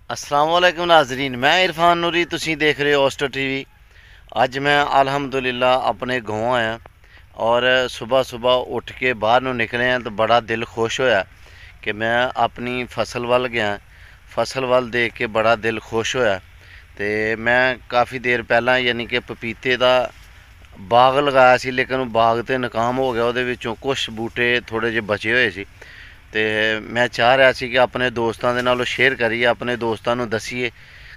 अस्सलाम वालेकुम नाजरीन, मैं इरफान नूरी, तुसी देख रहे हो ऑस्टर टीवी। अज मैं अल्हम्दुलिल्लाह अपने गाँव आया और सुबह सुबह उठ के बाहर नूं निकले हैं तो बड़ा दिल खुश होया कि मैं अपनी फसल वल गया। फसल वल देख के बड़ा दिल खुश होया। तो मैं काफ़ी देर पहला यानी कि पपीते का बाग लगाया सी, लेकिन बाग तो नाकाम हो गया। उहदे विचों कुछ बूटे थोड़े जे बचे हुए सी ते मैं चाह रहा सी कि अपने दोस्तों के नाल शेयर करिए, अपने दोस्तों को दसीए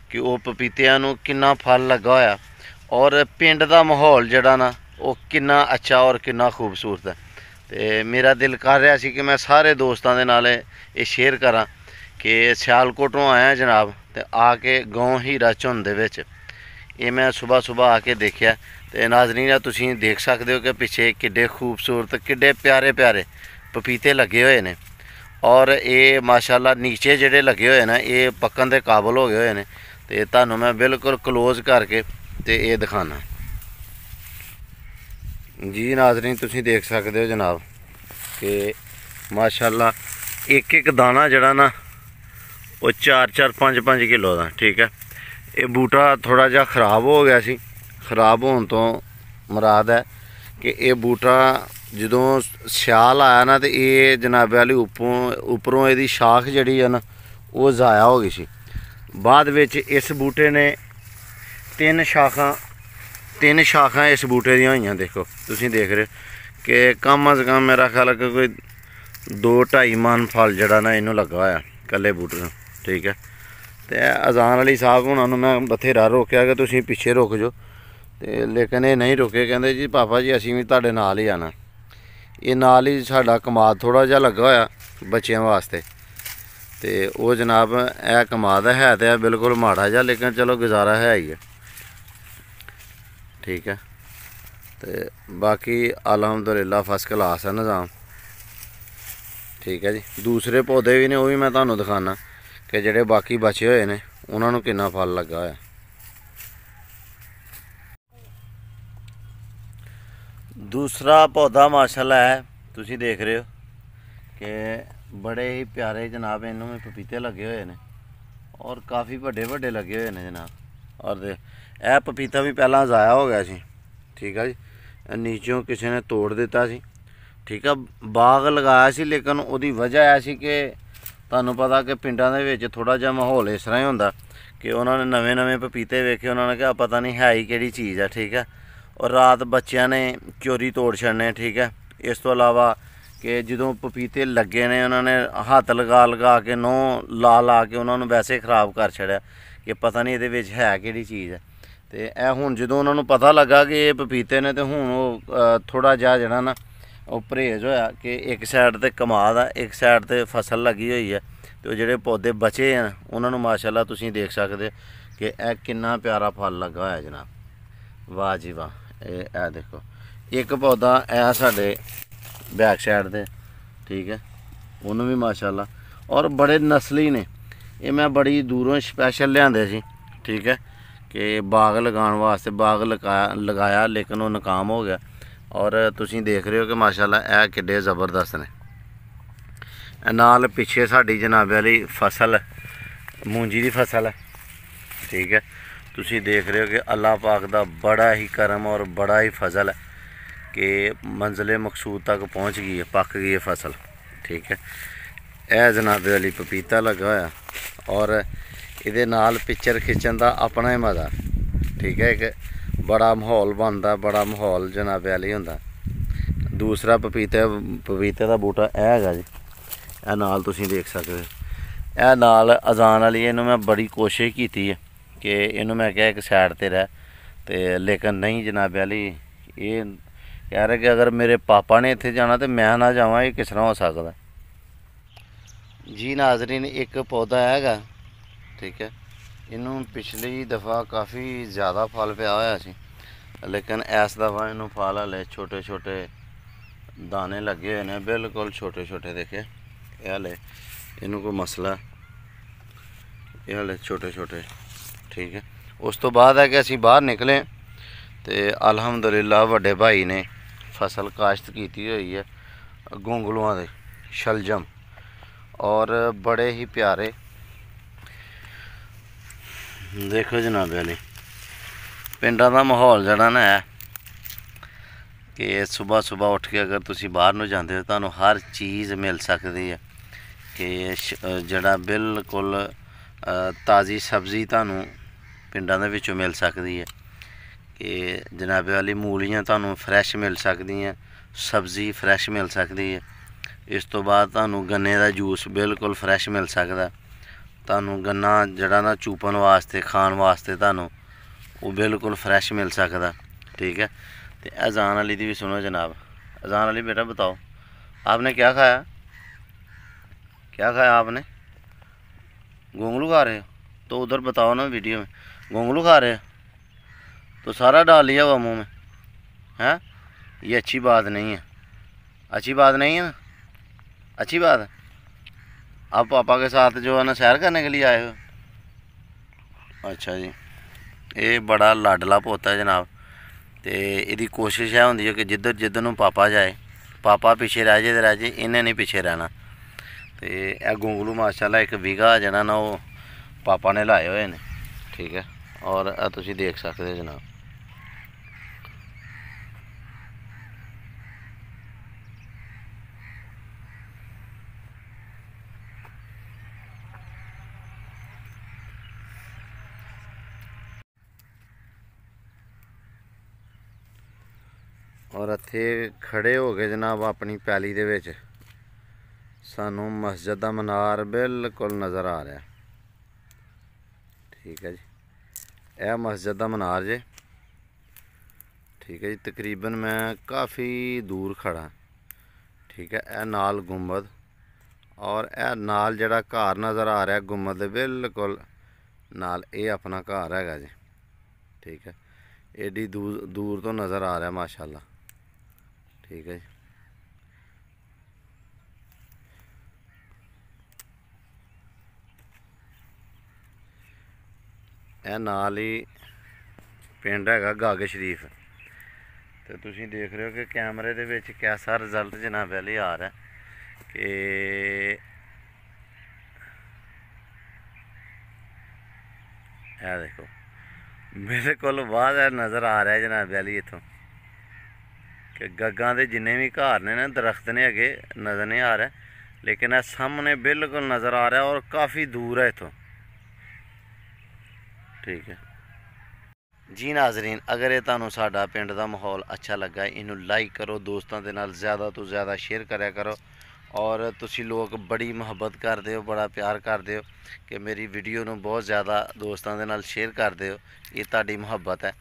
कि वो पपीतियां नूं किन्ना फल लगा होया और पिंड का माहौल जड़ा ना वो किन्ना अच्छा और किन्ना खूबसूरत है। तो मेरा दिल कर रहा सी कि मैं सारे दोस्तों के नाल ये शेयर करा कि सियालकोटों आया जनाब, तो आके गाँव हीरा झुंड दे विच ये मैं सुबह सुबह आके देखा। तो नाज़रीन तुसीं देख सकते हो कि पिछे किड्डे खूबसूरत किड्डे प्यारे प्यारे पपीते लगे हुए हैं और ये माशाल्लाह नीचे जेडे लगे हुए ना ये पक्कन के काबल हो गए हुए हैं। तो तुहानूं मैं बिल्कुल क्लोज करके तो ये दिखाना जी। नाज़रीन तुसीं देख सकते हो जनाब कि माशाल्लाह एक एक दाना जड़ा ना वो 4-4 5-5 किलो का। ठीक है, ये बूटा थोड़ा जा खराब हो गया सी। खराब होने तो मुराद है कि ये बूटा जदों सियाल आया ना तो ये जनाबे वाली उपरों यदी शाख जड़ी है ना वो ज़ाया हो गई सी। बाद विच इस बूटे ने तीन शाखां इस बूटे दियां होईयां। देखो तुसीं देख रहे कि कम अज़ कम मेरा ख्याल है कि कोई 2-2.5 मन फल जड़ा ना इनू लगा होया कल्ले बूटे नूं। ठीक है, तो अजान अली साहब हुणां मैं बथेरा रोकया कि तुसीं पिछे रुक जाओ, तो लेकिन ये नहीं रुके। कहते जी पापा जी असीं भी तुहाडे नाल ही आना। ये नाल ही साडा कमाद थोड़ा जिहा लगा होया बच्चों वास्ते। तो वो जनाब यह कमाद है तो बिल्कुल माड़ा जिहा, लेकिन चलो गुजारा है ही है। ठीक है, तो बाकी अल्हम्दुलिल्लाह फर्स्ट क्लास है निज़ाम। ठीक है जी, दूसरे पौधे भी ने वो भी मैं तुहानूं दिखाना कि जेडे बाकी बचे हुए ने उन्होंने कितना फल लगा होया। दूसरा पौधा माशाल्लाह है, तुसीं देख रहे हो कि बड़े ही प्यारे जनाब इनू में पपीते लगे हुए हैं और काफ़ी बड़े बड़े लगे हुए हैं जनाब। और यह पपीता भी पहला ज़ाया हो गया सी। ठीक है जी, नीचों किसी ने तोड़ दिता सी। ठीक है, बाग लगाया सी लेकिन उसकी वजह ऐसी कि तुहानूं पता कि पिंडां दे विच थोड़ा जिहा माहौल इस तरह ही होंदा कि उन्होंने नवे नवे पपीते वेखे, उन्होंने कहा पता नहीं है ही किहड़ी चीज़ है। ठीक है, और रात बच्चों ने चोरी तोड़ छड़ने। ठीक है, इस तो अलावा कि जदों पपीते लगे ने उन्होंने हत्थ लगा के नोह ला के उन्होंने वैसे ख़राब कर छड़िया कि पता नहीं ये है किहड़ी चीज़ है। तो यह हुण जदों उन्होंने पता लगा कि ये पपीते ने तो हुण वो थोड़ा जिहा जड़ा ना वो परहेज़ होया कि एक साइड ते कमाद है एक साइड ते फसल लगी हुई है। तो जेडे पौधे बचे हैं उन्होंने माशाल्लाह तुसीं देख सकते कि यह कितना प्यारा फल लगा होया जनाब। वाह जी वाह, यह देखो एक पौधा है साडे बैक साइड ते। ठीक है, उन्होंने भी माशाल्लाह और बड़े नस्ली ने। ये मैं बड़ी दूरों स्पैशल लियांदे सी। ठीक है, कि बाग लगाने वास्ते बाग लगाया लेकिन वो नाकाम हो गया। और तुसीं देख रहे हो कि माशाल्लाह यह किड्डे ज़बरदस्त ने। नाल पिछे साडी जनाबे वाली फसल मूंजी की फसल है। ठीक है, तुसीं देख रहे हो कि अल्लाह पाक दा बड़ा ही करम और बड़ा ही फजल है कि मंजिल मकसूद तक पहुँच गई है, पक गई है फसल। ठीक है, यह जनाबे वाली पपीता लगा होया और ये नाल पिक्चर खिंचन का अपना ही मज़ा। ठीक है, एक बड़ा माहौल बनता, बड़ा माहौल जनाबे वाली होंदा। दूसरा पपीते का बूटा है जी, यह नाल तुसीं देख सकते हो। यह नाल अजान वाली इनू मैं बड़ी कोशिश की है कि इनू मैं क्या एक साइड ते रह, तो लेकिन नहीं जनाबे वाली ये कह रहे कि अगर मेरे पापा ने इत्थे जाना तो मैं ना जावां, ये किस तरह हो सकता जी। नाजरीन एक पौधा हैगा। ठीक है, इनू पिछली दफ़ा काफ़ी ज़्यादा फल पिया होया सी, लेकिन इस दफ़ा इनू फल हले छोटे छोटे दाने लगे हुए हैं, बिल्कुल छोटे छोटे। देखे ये हले इनू कोई मसला, ये हले छोटे छोटे। ठीक है, उस तो बाद है कि असीं बाहर निकले तो अल्हम्दुलिल्लाह वड्डे भाई ने फसल काश्त की हुई है गोंगलुआं दे शलजम, और बड़े ही प्यारे देखो जनाबे वाली पिंडां दा माहौल जिहड़ा ना है कि सुबह सुबह उठ के अगर तुसी बाहर नूं जांदे हो तुहानूं हर चीज़ मिल सकती है कि जिहड़ा बिल्कुल ताज़ी सब्ज़ी तुहानूं पिंडां दे विचों मिल सकती है कि जनाबे वाली मूलियां तुहानूं फ्रैश मिल सकदियां, सब्ज़ी फ्रैश मिल सकती है। इस तो बाद तुहानूं गन्ने दा जूस बिल्कुल फ्रैश मिल सकदा। तुहानूं गन्ना जिहड़ा ना चूपन वास्ते खाण वास्ते तुहानूं वो बिल्कुल फ्रैश मिल सकदा। ठीक है, तो अजान अली दी भी सुनो जनाब। अजान अली बेटा बताओ आपने क्या खाया? क्या खाया आपने? गोंगलू खा रहे हो? तो उधर बताओ ना वीडियो में, गोंगलू खा रहे हो तो सारा डाल लिया हुआ मुँह में है। ये अच्छी बात नहीं है, अच्छी बात नहीं है ना, अच्छी बात है। आप पापा के साथ जो है ना सैर करने के लिए आए हो? अच्छा जी, ये बड़ा लाडला पोता है जनाब। तो यदी कोशिश है होंदी है कि जिधर जिधर नूं पापा जाए, पापा पिछे रह जाए तो रह जाए, इन्हें नहीं पिछे रहना। तो यह गोंगलू माशाल्लाह एक बीघा जना ना वो पापा ने लाए हुए हैं। ठीक है, और तुसी देख सकते हो जनाब। और इत्थे खड़े हो गए जनाब अपनी पैली दे विच सानू मस्जिद दा मनार बिल्कुल नज़र आ रहा है। ठीक है जी, यह मस्जिद दा मनार जे। ठीक है जी, तकरीबन मैं काफ़ी दूर खड़ा। ठीक है, यह नाल गुंबद और यह नाल जड़ा घर नज़र आ रहा है गुंबद दे बिल्कुल नाल, ये अपना घर हैगा जी। ठीक है, एडी दूर दूर तो नज़र आ रहा है माशाल्लाह। ठीक है जी, यह नाल ही पिंड हैगा गाग शरीफ। तो तुसीं देख रहे हो कि कैमरे दे विच कैसा रिजल्ट जनाब वाली आ रहा है कि यह देखो मेरे को बाद नज़र आ रहा है जनाब वाली इतों कि गग्गां दे जिन्ने भी घर ने ना दरख्त ने अगे नज़र नहीं आ रहा, लेकिन यह सामने बिल्कुल नज़र आ रहा है और काफ़ी दूर है इतों। ठीक है जी नाजरीन, अगर ये तुहानूं साडा पिंड दा माहौल अच्छा लगा इनू लाइक करो, दोस्तों के नाल ज़्यादा तो ज़्यादा शेयर करा करो। और तुसी लोग बड़ी मुहब्बत करते हो, बड़ा प्यार करते हो कि मेरी वीडियो नूं बहुत ज़्यादा दोस्तों के नाल शेयर करते हो। ये तुहाडी मुहब्बत है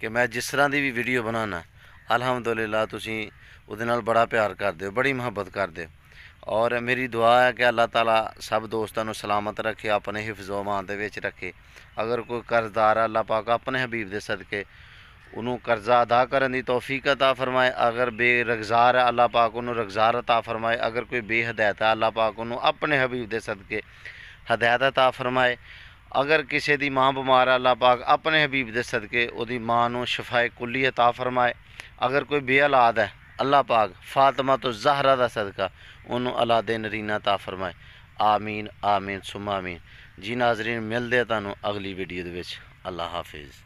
कि मैं जिस तरह की भी वीडियो बनाना अलहमदुलिल्लाह तुसी उहदे नाल बड़ा प्यार करते हो, बड़ी मुहब्बत करते हो। और मेरी दुआ है कि अल्लाह ताला सब दोस्तों सलामत रखे, अपने हिफ्ज़ो अमान दे विच रखे। अगर कोई कर्जदार अल्लाह पाक अपने हबीब दे सदके उन्होंने कर्जा अदा करने की तौफीक अता फरमाए। अगर बेरगज़ार है अल्लाह पाक उन्होंने रगज़ार अता फरमाए। अगर कोई बेहदायत है अल्लाह पाक उन्होंने अपने हबीब दे सदके हदायत अता फरमाए। अगर किसी की माँ बीमार है अल्लाह पाक अपने हबीब दे सदके उहदी माँ नूं शफाए कुल्ली अता फरमाए। अगर कोई बेऔलाद है अल्लाह पाक फातिमा तो ज़हरा दा सदका उन्होंने औलादे नरीना अता फरमाए। आमीन आमीन सुम्मा आमीन। जी नाजरीन, मिलदे तुहानूं अगली वीडियो दे विच। अल्लाह हाफिज़।